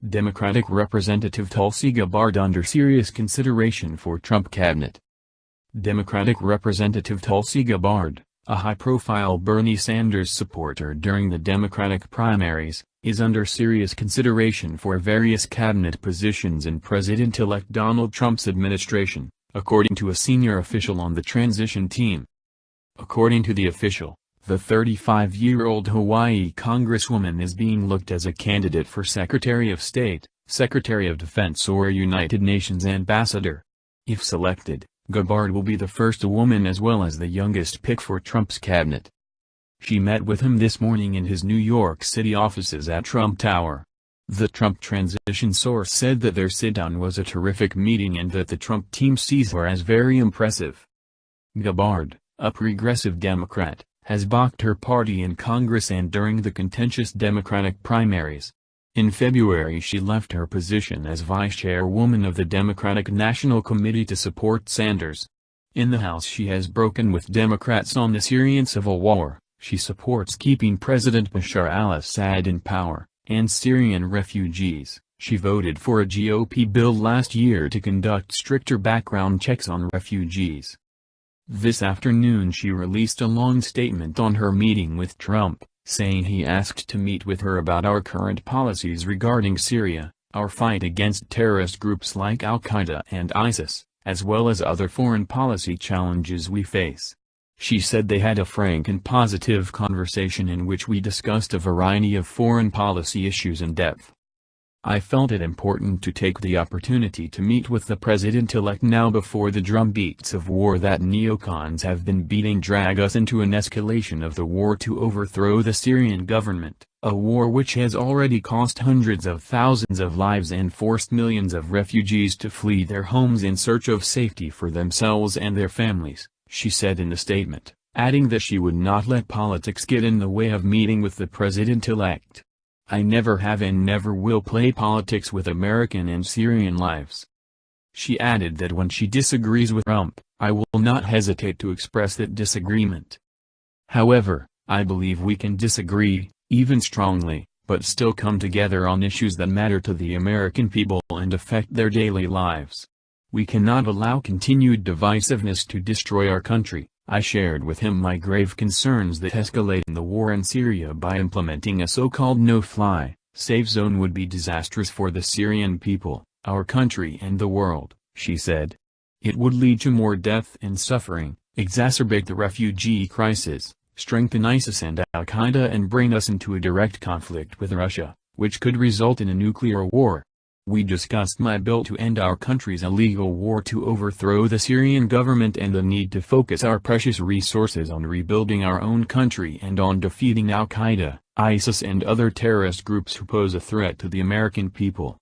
Democratic Representative Tulsi Gabbard under serious consideration for Trump cabinet. Democratic Representative Tulsi Gabbard, a high-profile Bernie Sanders supporter during the Democratic primaries, is under serious consideration for various cabinet positions in President-elect Donald Trump's administration, according to a senior official on the transition team. According to the official, the 35-year-old Hawaii congresswoman is being looked as a candidate for Secretary of State, Secretary of Defense or United Nations ambassador. If selected, Gabbard will be the first woman as well as the youngest pick for Trump's cabinet. She met with him this morning in his New York City offices at Trump Tower. The Trump transition source said that their sit-down was a terrific meeting and that the Trump team sees her as very impressive. Gabbard, a progressive Democrat, has balked her party in Congress and during the contentious Democratic primaries. In February she left her position as vice chairwoman of the Democratic National Committee to support Sanders. In the House she has broken with Democrats on the Syrian civil war. She supports keeping President Bashar al-Assad in power, and Syrian refugees. She voted for a GOP bill last year to conduct stricter background checks on refugees. This afternoon she released a long statement on her meeting with Trump, saying he asked to meet with her about our current policies regarding Syria, our fight against terrorist groups like Al-Qaeda and ISIS, as well as other foreign policy challenges we face. She said they had a frank and positive conversation in which we discussed a variety of foreign policy issues in depth. I felt it important to take the opportunity to meet with the president-elect now before the drumbeats of war that neocons have been beating drag us into an escalation of the war to overthrow the Syrian government, a war which has already cost hundreds of thousands of lives and forced millions of refugees to flee their homes in search of safety for themselves and their families, she said in a statement, adding that she would not let politics get in the way of meeting with the president-elect. I never have and never will play politics with American and Syrian lives. She added that when she disagrees with Trump, I will not hesitate to express that disagreement. However, I believe we can disagree, even strongly, but still come together on issues that matter to the American people and affect their daily lives. We cannot allow continued divisiveness to destroy our country. I shared with him my grave concerns that escalating the war in Syria by implementing a so-called no-fly, safe zone would be disastrous for the Syrian people, our country and the world, she said. It would lead to more death and suffering, exacerbate the refugee crisis, strengthen ISIS and Al-Qaeda and bring us into a direct conflict with Russia, which could result in a nuclear war. We discussed my bill to end our country's illegal war to overthrow the Syrian government and the need to focus our precious resources on rebuilding our own country and on defeating Al-Qaeda, ISIS and other terrorist groups who pose a threat to the American people.